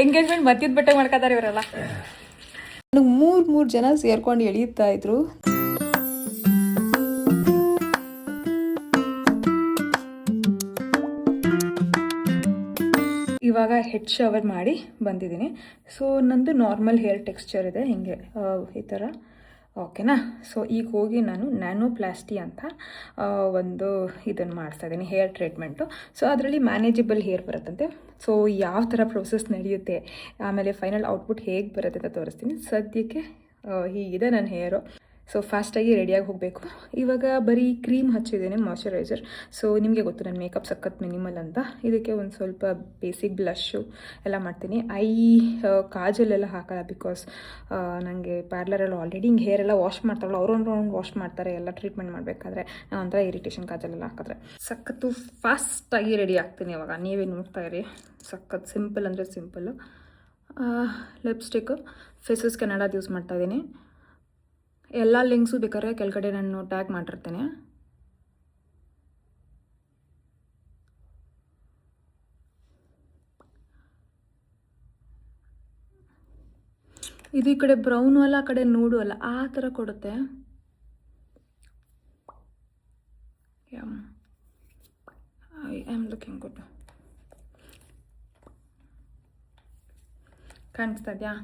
Engagement ಮತ್ತಿದ ಬಟ್ಟೆ ಮಾಡ್ಕೊತಾರೆ ಇವರೆಲ್ಲ. ನನಗೆ ಮೂರು ಜನ ಸೇರ್ಕೊಂಡು ಎಳೀತಾ ಇದ್ರು. ಇವಾಗ ಹೆಡ್ ಶವರ್ ಮಾಡಿ ಬಂದಿದ್ದೀನಿ. ಸೊ ನಂದು ನಾರ್ಮಲ್ ಹೇರ್ ಟೆಕ್ಸ್ಚರ್ ಇದೆ ಹಿಂಗೆ ಈ ಥರ, ಓಕೆನಾ. ಸೊ ಈಗ ಹೋಗಿ ನಾನು ನ್ಯಾನೋಪ್ಲಾಸ್ಟಿ ಅಂತ ಒಂದು ಇದನ್ನು ಮಾಡಿಸ್ತಾಯಿದ್ದೀನಿ, ಹೇರ್ ಟ್ರೀಟ್ಮೆಂಟು. ಸೊ ಅದರಲ್ಲಿ ಮ್ಯಾನೇಜಬಲ್ ಹೇರ್ ಬರುತ್ತಂತೆ. ಸೊ ಯಾವ ಥರ ಪ್ರೋಸೆಸ್ ನಡೆಯುತ್ತೆ, ಆಮೇಲೆ ಫೈನಲ್ ಔಟ್ಪುಟ್ ಹೇಗೆ ಬರುತ್ತೆ ಅಂತ ತೋರಿಸ್ತೀನಿ. ಸದ್ಯಕ್ಕೆ ಹೀಗಿದೆ ನನ್ನ ಹೇರು. ಸೊ ಫಾಸ್ಟಾಗಿ ರೆಡಿಯಾಗಿ ಹೋಗಬೇಕು. ಇವಾಗ ಬರೀ ಕ್ರೀಮ್ ಹಚ್ಚಿದ್ದೀನಿ, ಮಾಯ್ಶ್ಚರೈಸರ್. ಸೊ ನಿಮಗೆ ಗೊತ್ತು ನನ್ನ ಮೇಕಪ್ ಸಖತ್ ಮಿನಿಮಲ್ ಅಂತ. ಇದಕ್ಕೆ ಒಂದು ಸ್ವಲ್ಪ ಬೇಸಿಕ್ ಬ್ಲಷ್ಷು ಎಲ್ಲ ಮಾಡ್ತೀನಿ. ಕಾಜಲೆಲ್ಲ ಹಾಕಲ್ಲ, ಬಿಕಾಸ್ ನನಗೆ ಪಾರ್ಲರಲ್ಲಿ ಆಲ್ರೆಡಿ ಹಿಂಗೆ ಹೇರ್ ಎಲ್ಲ ವಾಶ್ ಮಾಡ್ತಾರಲ್ಲ, ಅವರು ವಾಶ್ ಮಾಡ್ತಾರೆ ಎಲ್ಲ ಟ್ರೀಟ್ಮೆಂಟ್ ಮಾಡಬೇಕಾದ್ರೆ. ನಾನು ಒಂಥರ ಇರಿಟೇಷನ್ ಕಾಜಲೆಲ್ಲ ಹಾಕಿದ್ರೆ. ಸಖತ್ತು ಫಾಸ್ಟಾಗಿ ರೆಡಿ ಆಗ್ತೀನಿ ಇವಾಗ. ನೀವೇ ನೋಡ್ತಾ ಇರಿ, ಸಖತ್ ಸಿಂಪಲ್ ಅಂದರೆ ಸಿಂಪಲ್ಲು. ಲಿಪ್ಸ್ಟಿಕ್ಕು ಫೇಸಸ್ ಕೆನಡಾದು ಯೂಸ್ ಮಾಡ್ತಾಯಿದ್ದೀನಿ. ಎಲ್ಲ ಲಿಂಕ್ಸು ಬೇಕಾದ್ರೆ ಕೆಳಗಡೆ ನಾನು ಟ್ಯಾಗ್ ಮಾಡಿರ್ತೇನೆ. ಇದು ಈ ಕಡೆ ಬ್ರೌನು ಅಲ್ಲ, ಆ ಕಡೆ ನೋಡು ಅಲ್ಲ, ಆ ಥರ ಕೊಡುತ್ತೆ. I am looking good. ಕಾಣಿಸ್ತಾ ಇದೆಯಾ?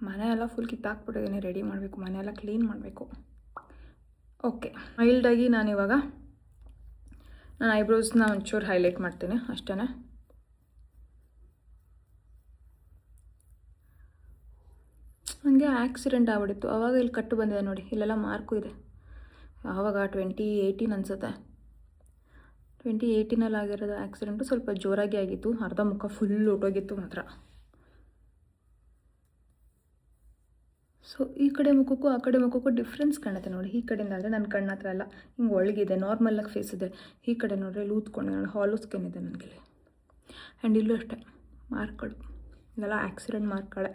ಮನೆ ಎಲ್ಲ ಫುಲ್ ಕಿತ್ತಾಕ್ಬಿಟ್ಟಿದ್ದೀನಿ, ರೆಡಿ ಮಾಡಬೇಕು, ಮನೆಯೆಲ್ಲ ಕ್ಲೀನ್ ಮಾಡಬೇಕು. ಓಕೆ, ಮೈಲ್ಡಾಗಿ ನಾನಿವಾಗ ನಾನು ಐಬ್ರೋಸ್ನ ಒಂಚೂರು ಹೈಲೈಟ್ ಮಾಡ್ತೀನಿ ಅಷ್ಟೇ. ನನಗೆ ಆಕ್ಸಿಡೆಂಟ್ ಆಗ್ಬಿಟ್ಟಿತ್ತು, ಆವಾಗ ಇಲ್ಲಿ ಕಟ್ಟು ಬಂದಿದೆ ನೋಡಿ, ಇಲ್ಲೆಲ್ಲ ಮಾರ್ಕು ಇದೆ. ಆವಾಗ 2018 ಅನಿಸುತ್ತೆ, 2018 ಆಗಿರೋದು ಆಕ್ಸಿಡೆಂಟು. ಸ್ವಲ್ಪ ಜೋರಾಗಿ ಆಗಿತ್ತು, ಅರ್ಧ ಮುಖ ಫುಲ್ ಹೊಟ್ಟೋಗಿತ್ತು ಮಾತ್ರ. ಸೊ ಈ ಕಡೆ ಮುಖಕ್ಕೂ ಆ ಕಡೆ ಮುಖಕ್ಕೂ ಡಿಫ್ರೆನ್ಸ್ ಕಾಣುತ್ತೆ ನೋಡಿ. ಈ ಕಡೆಯಿಂದ ಅಂದರೆ ನನ್ನ ಕಣ್ಣ ಹತ್ರ ಎಲ್ಲ ಹಿಂಗೆ ಒಳಗಿದೆ, ನಾರ್ಮಲಾಗಿ ಫೇಸ್ ಇದೆ. ಈ ಕಡೆ ನೋಡ್ರಿ ಇಲ್ಲಿ ಊದ್ಕೊಂಡು ನಾನು ಹಾಲು ಸ್ಕಿನ್ ಇದೆ ನನಗೆ. ಆ್ಯಂಡ್ ಇಲ್ಲೂ ಅಷ್ಟೇ ಮಾರ್ಕ್ಗಳು, ಇದೆಲ್ಲ ಆಕ್ಸಿಡೆಂಟ್ ಮಾರ್ಕ್ಗಳೇ.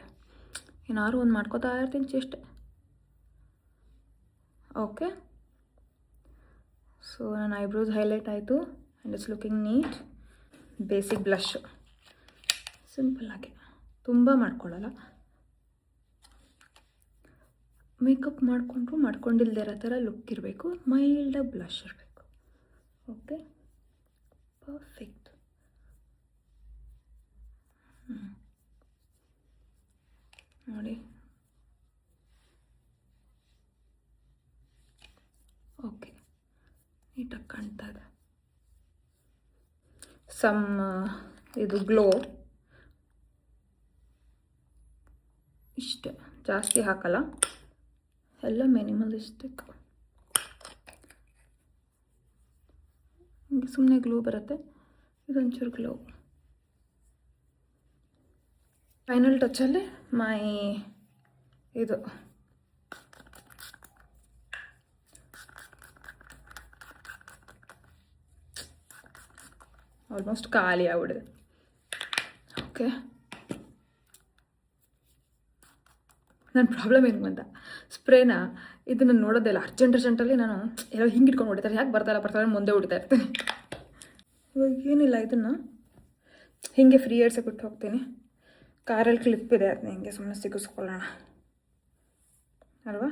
ಏನಾದ್ರು ಒಂದು ಮಾಡ್ಕೋತಾ ಇರ್ತೀನಿ ಅಷ್ಟೇ. ಓಕೆ, ಸೊ ನನ್ನ ಐಬ್ರೋಸ್ ಹೈಲೈಟ್ ಆಯಿತು and it's looking neat. Basic blush ಸಿಂಪಲ್ಲಾಗಿ, ತುಂಬ ಮಾಡ್ಕೊಳ್ಳಲ್ಲ. ಮೇಕಪ್ ಮಾಡಿಕೊಂಡ್ರು ಮಾಡ್ಕೊಂಡಿಲ್ಲದೆ ಇರೋ ಥರ ಲುಕ್ ಇರಬೇಕು, ಮೈಲ್ಡಾಗಿ ಬ್ಲಷ್ ಇರಬೇಕು. Okay, perfect. ನೋಡಿ, ಓಕೆ, ನೀಟಾಗಿ ಕಾಣ್ತಾ ಇದೆ. ಇದು ಗ್ಲೋ ಇಷ್ಟೇ, ಜಾಸ್ತಿ ಹಾಕಲ್ಲ, ಎಲ್ಲ ಮಿನಿಮಲಿಸ್ಟಿಕ್. ಸುಮ್ಮನೆ ಗ್ಲೋ ಬರುತ್ತೆ, ಇದೊಂಚೂರು ಗ್ಲೋ. ಫೈನಲ್ ಟಚಲ್ಲಿ ಇದು ಆಲ್ಮೋಸ್ಟ್ ಖಾಲಿ ಆಗ್ಬಿಡಿದೆ. ಓಕೆ, ನನ್ನ ಪ್ರಾಬ್ಲಮ್ ಏನು ಅಂತ, ಸ್ಪ್ರೇನ ಇದನ್ನು ನೋಡೋದಿಲ್ಲ, ಅರ್ಜೆಂಟಲ್ಲಿ ನಾನು ಎಲ್ಲ ಹಿಂಗೆ ಇಟ್ಕೊಂಡು ಹೊಡಿತಾರೆ, ಯಾಕೆ ಬರ್ತಾಯಿಲ್ಲ ಮುಂದೆ ಹೊಡಿತಾ ಇರ್ತೀನಿ. ಇವಾಗ ಏನಿಲ್ಲ, ಇದನ್ನು ಹೀಗೆ ಫ್ರೀ ಏರ್ಸೆ ಬಿಟ್ಟು ಹೋಗ್ತೀನಿ. ಕಾರಲ್ಲಿ ಕ್ಲಿಪ್ ಇದೆ, ಅದನ್ನ ಹಿಂಗೆ ಸುಮ್ಮನೆ ಸಿಗಿಸ್ಕೊಳ್ಳೋಣ ಅಲ್ವಾ.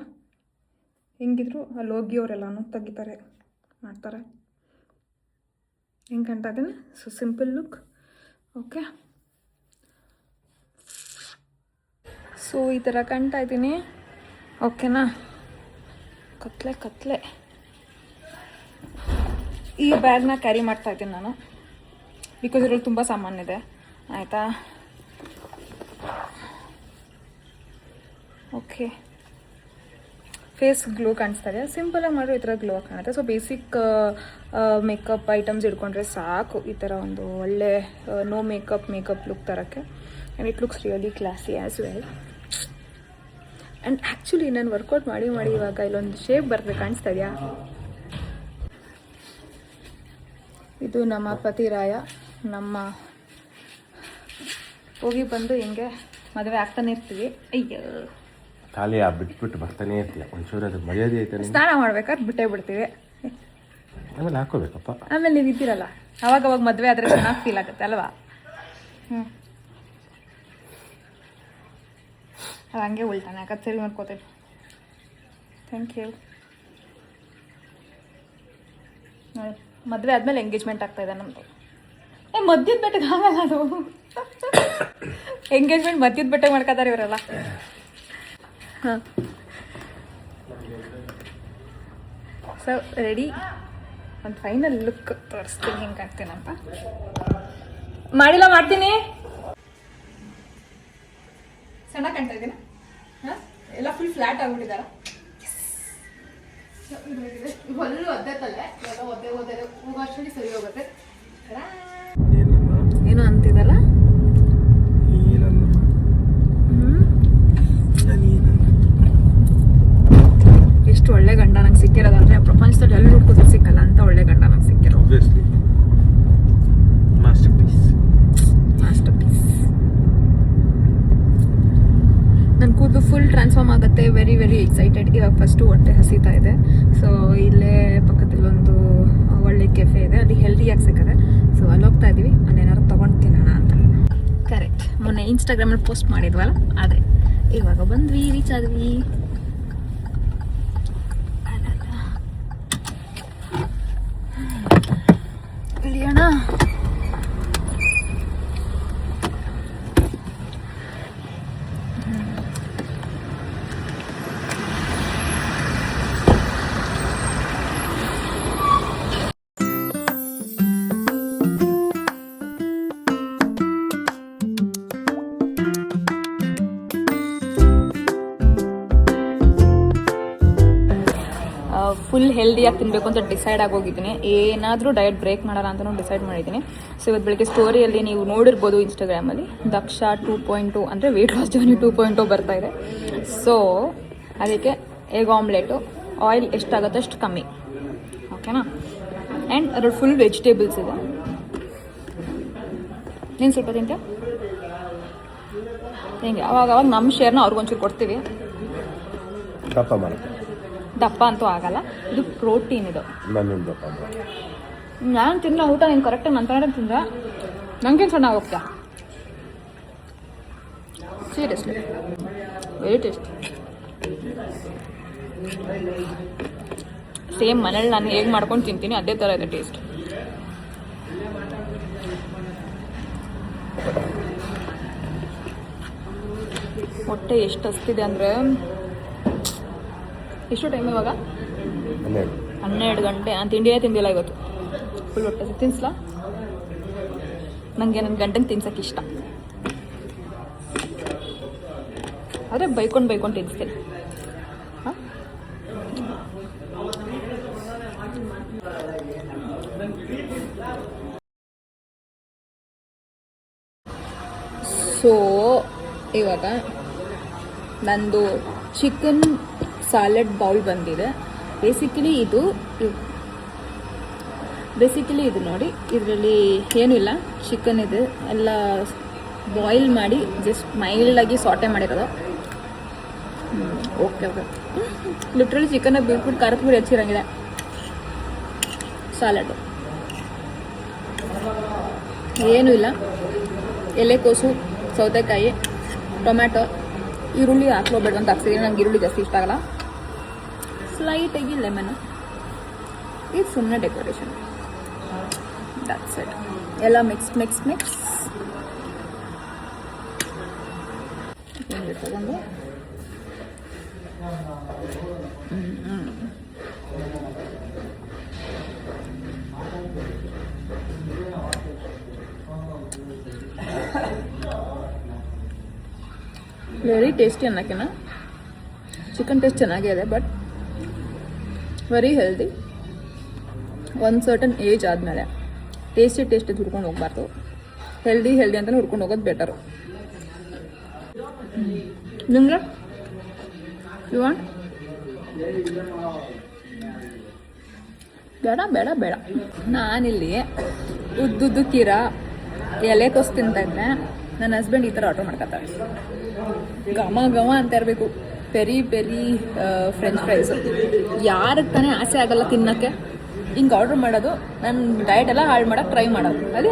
ಹೆಂಗಿದ್ರು ಅಲ್ಲಿ ಹೋಗಿಯವರೆಲ್ಲನೂ ತೆಗಿತಾರೆ ಮಾಡ್ತಾರೆ. ಹೆಂಗೆ ಕಾಣ್ತಾ ಇದ್ದೀನಿ? So simple look. Okay, so ಈ ಥರ ಕಾಣ್ತಾ ಇದ್ದೀನಿ. ಓಕೆನಾ. ಕತ್ಲೆ ಈ ಬ್ಯಾಗ್ನ ಕ್ಯಾರಿ ಮಾಡ್ತಾ ಇದ್ದೀನಿ ನಾನು, ಬಿಕಾಸ್ ಇದ್ರಲ್ಲಿ ತುಂಬ ಸಾಮಾನಿದೆ ಆಯಿತಾ. ಓಕೆ, ಫೇಸ್ ಗ್ಲೋ ಕಾಣಿಸ್ತಾ ಇದೆ. ಸಿಂಪಲಾಗಿ ಮಾಡಿರೋ ಈ ಥರ ಗ್ಲೋ ಕಾಣುತ್ತೆ. ಸೊ ಬೇಸಿಕ್ ಮೇಕಪ್ ಐಟಮ್ಸ್ ಇಟ್ಕೊಂಡ್ರೆ ಸಾಕು ಈ ಥರ ಒಂದು ಒಳ್ಳೆ ನೋ ಮೇಕಪ್ ಲುಕ್ ತರೋಕ್ಕೆ. And it looks really classy as well. And actually ನಾನು ವರ್ಕೌಟ್ ಮಾಡಿ ಇವಾಗ ಇಲ್ಲೊಂದು ಶೇಪ್ ಬರ್ತದೆ, ಕಾಣಿಸ್ತಾ ಇದೆಯಾ? ಇದು ನಮ್ಮ ಪತಿರಾಯ, ನಮ್ಮ ಹೋಗಿ ಬಂದು ಹಿಂಗೆ ಮದುವೆ ಆಗ್ತಾನೆ ಇರ್ತೀವಿ. ಅಯ್ಯೋ, ಖಾಲಿ ಬಿಟ್ಬಿಟ್ಟು ಬರ್ತಾನೆ ಇರ್ತೀಯ, ಒಂಚೂರು ಅದು ಮರ್ಯಾದೆ ಐತೆ. ಸ್ನಾನ ಮಾಡ್ಬೇಕಾದ್ರೆ ಬಿಟ್ಟೇ ಬಿಡ್ತೀವಿ, ಆಮೇಲೆ ಹಾಕೋಬೇಕಪ್ಪ. ಆಮೇಲೆ ನೀವು ಇದ್ದೀರಲ್ಲ, ಅವಾಗ ಮದುವೆ ಆದರೆ ಚೆನ್ನಾಗಿ ಫೀಲ್ ಆಗುತ್ತೆ ಅಲ್ವಾ? ಅದು ಹಂಗೆ ಉಲ್ಟಾನೆ ಯಾಕಂದ್ರೆ ಸರಿ ಮಾಡ್ಕೋತೇನೆ. Thank you. ನೋಡಿ ಮದುವೆ ಆದಮೇಲೆ ಎಂಗೇಜ್ಮೆಂಟ್ ಆಗ್ತಾಯಿದೆ ನಮ್ಮದು. ಮದ್ಯದ ಬೆಟ್ಟಗೆ ಆಗಲ್ಲ ಅದು. ಎಂಗೇಜ್ಮೆಂಟ್ ಮದ್ಯದ ಬೆಟ್ಟಗೆ ಮಾಡ್ಕೋತಾರೆ ಇವರೆಲ್ಲ. ಹಾಂ ಸೊ ರೆಡಿ. ಒಂದು ಫೈನಲ್ ಲುಕ್ ತೋರಿಸ್ತೀನಿ ಹೆಂಗೆ ಕಾಣ್ತೀನಂತ. ಮಾಡಿಲ್ಲ, ಮಾಡ್ತೀನಿ. ಸಣ್ಣ ಕಾಣ್ತಾ ಇದ್ದೀನ? ಹಾಂ ಎಲ್ಲ ಫುಲ್ ಫ್ಲ್ಯಾಟ್ ಆಗ್ಬಿಟ್ಟಿದಾರ. ಹೊಲ್ಲು ಒದ್ದೆ ತಲೆ ಎಲ್ಲ ಒದ್ದೆ ಹೋಗೋಷ್ಟರಲ್ಲಿ ಸರಿ ಹೋಗುತ್ತೆ. ಏನೋ ಅಂತಿದಲ್ಲ. ಎಷ್ಟು ಒಳ್ಳೆ ಗಂಡ ನಂಗೆ ಸಿಕ್ಕಿರೋದಂದ್ರೆ ಪ್ರಪಂಚದಲ್ಲಿ ಎಲ್ಲಿ ಹುಡ್ಕೋದು ಸಿಕ್ಕಲ್ಲ ಅಂತ ಒಳ್ಳೆ ಗಂಡ ನಂಗೆ ಸಿಕ್ಕಿರೋ. Masterpiece. ನನ್ನ ಕೂದಲು ಫುಲ್ ಟ್ರಾನ್ಸ್ಫಾರ್ಮ್ ಆಗುತ್ತೆ. Very very excited. ಇವಾಗ ಫಸ್ಟು ಹೊಟ್ಟೆ ಹಸಿತಾ ಇದೆ. ಸೊ ಇಲ್ಲೇ ಪಕ್ಕದಲ್ಲೊಂದು ಒಳ್ಳೆ ಕೆಫೆ ಇದೆ, ಅಲ್ಲಿ ಹೆಲ್ದಿಯಾಗಿ ಸಿಕ್ಕದೆ. ಸೊ ಅಲ್ಲಿ ಹೋಗ್ತಾ ಇದ್ದೀವಿ, ಅಲ್ಲೇನಾದ್ರು ತೊಗೊಂಡು ತಿನ್ನೋಣ ಅಂತ. ಕರೆಕ್ಟ್, ಮೊನ್ನೆ ಇನ್ಸ್ಟಾಗ್ರಾಮಲ್ಲಿ ಪೋಸ್ಟ್ ಮಾಡಿದ್ವಲ್ಲ ಅದೇ. ಇವಾಗ ಬಂದ್ವಿ, ರೀಚ್ ಆದ್ವಿ. ಇಳಿಯೋಣ. ಫುಲ್ ಹೆಲ್ದಿಯಾಗಿ ತಿನ್ನಬೇಕು ಅಂತ ಡಿಸೈಡ್ ಆಗೋಗಿದ್ದೀನಿ. ಏನಾದರೂ ಡಯಟ್ ಬ್ರೇಕ್ ಮಾಡೋಣ ಅಂತಲೂ ಡಿಸೈಡ್ ಮಾಡಿದ್ದೀನಿ. ಸೊ ಇವತ್ತು ಬೆಳಗ್ಗೆ ಸ್ಟೋರಿಯಲ್ಲಿ ನೀವು ನೋಡಿರ್ಬೋದು ಇನ್ಸ್ಟಾಗ್ರಾಮಲ್ಲಿ, ದಕ್ಷ 2.2 ಅಂದರೆ ವೆಯ್ಟ್ ಲಾಸ್ ಜರ್ನಿ 2.0 ಬರ್ತಾ ಇದೆ. ಸೊ ಅದಕ್ಕೆ ಎಗ್ ಆಮ್ಲೆಟು, ಆಯಿಲ್ ಎಷ್ಟಾಗುತ್ತೋ ಅಷ್ಟು ಕಮ್ಮಿ, ಓಕೆನಾ. ಆ್ಯಂಡ್ ಅದ್ರ ಫುಲ್ ವೆಜಿಟೇಬಲ್ಸ್ ಇದೆ. ನೀನು ಸ್ವಲ್ಪ ತಿಂತೀಯ ಹೆಂಗೆ? ಅವಾಗ ನಮ್ಮ ಶೇರ್ನ ಅವ್ರಿಗೊಂಚೂರು ಕೊಡ್ತೀವಿ. ದಪ್ಪ ಅಂತೂ ಆಗಲ್ಲ, ಇದು ಪ್ರೋಟೀನ್. ಇದು ನಾನು ತಿನ್ನೋ ಊಟ ನೀನು ಕರೆಕ್ಟಾಗಿ ನಂತರ ತಿಂದ್ರೆ ನನಗೇನು ಸಣ್ಣ ಹೋಗ್ತೀಯ. Seriously very tasty. ಸೇಮ್ ಮನೇಲಿ ನಾನು ಹೇಗೆ ಮಾಡ್ಕೊಂಡು ತಿಂತೀನಿ ಅದೇ ಥರ ಇದೆ ಟೇಸ್ಟ್. ಹೊಟ್ಟೆ ಎಷ್ಟು ಹಸ್ತಿದೆ ಅಂದರೆ, ಎಷ್ಟು ಟೈಮ್ ಇವಾಗ? 12 ಗಂಟೆ. ನಾನು ತಿಂಡಿಯೇ ತಿಂದಿಲ್ಲ ಇವತ್ತು. ಫುಲ್ ಹೊಟ್ಟೆ ತಿನ್ನಿಸ್ಲಾ? ನನಗೆ ನನ್ನ ಗಂಟೆನ ತಿನ್ಸೋಕ್ಕೆ ಇಷ್ಟ, ಆದರೆ ಬೈಕೊಂಡು ತಿನ್ನಿಸ್ತೀನಿ. ಹಾಂ, ಸೊ ಇವಾಗ ನಂದು ಚಿಕನ್ ಸಾಲೆಡ್ ಬೌಲ್ ಬಂದಿದೆ. ಬೇಸಿಕಲಿ ಇದು ನೋಡಿ, ಇದರಲ್ಲಿ ಏನೂ ಇಲ್ಲ, ಚಿಕನ್ ಇದೆ ಎಲ್ಲ ಬಾಯ್ಲ್ ಮಾಡಿ ಜಸ್ಟ್ ಮೈಲ್ಡಾಗಿ ಸಾಟೆ ಮಾಡಿರೋದು. ಓಕೆ ಲಿಟ್ರಲಿ ಚಿಕನ್ನ ಬಿಟ್ಬಿಟ್ಟು ಖಾರದ ಪುಡಿ ಹಚ್ಚಿರಂಗಿದೆ. ಸಾಲೆಡು ಏನೂ ಇಲ್ಲ, ಎಲೆಕೋಸು, ಸೌತೆಕಾಯಿ, ಟೊಮ್ಯಾಟೊ, ಈರುಳ್ಳಿ ಹಾಕ್ಲೋಬೇಡ ಅಂತ ಹಾಕ್ಸಿದ್ದೀನಿ. ನಂಗೆ ಈರುಳ್ಳಿ ಜಾಸ್ತಿ ಇಷ್ಟ ಆಗಲ್ಲ. ಸ್ಲೈಟಾಗಿ ಲೆಮನ್, ಇದು ಸುಮ್ಮನೆ ಡೆಕೋರೇಷನ್. That's it. ಎಲ್ಲ ಮಿಕ್ಸ್ ತಗೊಂಡು ವೆರಿ ಟೇಸ್ಟಿ ಅನ್ನೋಕ್ಕಿಂತ ಚಿಕನ್ ಟೇಸ್ಟ್ ಚೆನ್ನಾಗೇ ಇದೆ, ಬಟ್ ವೆರಿ ಹೆಲ್ದಿ. ಒಂದು ಸರ್ಟನ್ ಏಜ್ ಆದಮೇಲೆ ಟೇಸ್ಟಿ ಹುಡ್ಕೊಂಡು ಹೋಗ್ಬಾರ್ದು. ಹೆಲ್ದಿ ಅಂತಲೇ ಹುಡ್ಕೊಂಡು ಹೋಗೋದು ಬೆಟರು. ನಿಮಗೆ ಯು ವಾಂಟ್? ಬೇಡ. ನಾನಿಲ್ಲಿ ಉದ್ದುದ್ದಕ್ಕಿರ ಎಲೆಕೋಸು ತಿಂತಾ ಇದ್ದೆ. ನನ್ನ ಹಸ್ಬೆಂಡ್ ಈ ಥರ ಆರ್ಡ್ರ್ ಮಾಡ್ಕೊತಾರೆ. ಘಮ ಅಂತ ಇರಬೇಕು. ಪೆರಿ ಫ್ರೆಂಚ್ ಫ್ರೈಸು ಯಾರಿಗೆ ತಾನೇ ಆಸೆ ಆಗಲ್ಲ ತಿನ್ನೋಕ್ಕೆ. ಹಿಂಗೆ ಆರ್ಡ್ರ್ ಮಾಡೋದು, ನನ್ನ ಡಯಟ್ ಎಲ್ಲ ಹಾಳು ಮಾಡೋಕ್ಕೆ ಟ್ರೈ ಮಾಡೋದು. ಅದೇ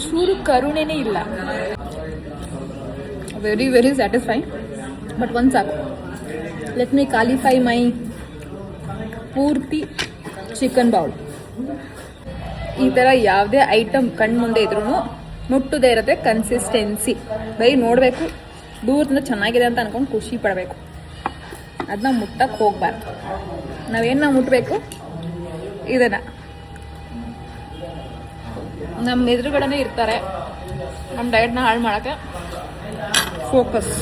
ಚೂರು ಕರುಣೆನೇ ಇಲ್ಲ. ವೆರಿ ಸ್ಯಾಟಿಸ್ಫೈಂಗ್. ಬಟ್ ಒಂದು ಸಾಕು. ಲೆಟ್ ಮೀ ಕ್ವಾಲಿಫೈ ಮೈ ಪೂರ್ತಿ ಚಿಕನ್ ಬೌಲ್. ಈ ಥರ ಯಾವುದೇ ಐಟಮ್ ಕಣ್ಣು ಮುಂದೆ ಇದ್ರೂ ಮುಟ್ಟದೇ ಇರುತ್ತೆ ಕನ್ಸಿಸ್ಟೆನ್ಸಿ. ಬರೀ ನೋಡಬೇಕು, ದೂರದಿಂದ ಚೆನ್ನಾಗಿದೆ ಅಂತ ಅನ್ಕೊಂಡು ಖುಷಿ ಪಡಬೇಕು, ಅದನ್ನ ಮುಟ್ಟಕ್ಕೆ ಹೋಗ್ಬಾರ್ದು. ನಾವೇನು ಮುಟ್ಟಬೇಕು ಇದನ್ನು. ನಮ್ಮ ಎದುರುಗಡೆ ಇರ್ತಾರೆ ನಮ್ಮ ಡಯಟ್ನ ಹಾಳು ಮಾಡೋಕ್ಕೆ. ಫೋಕಸ್.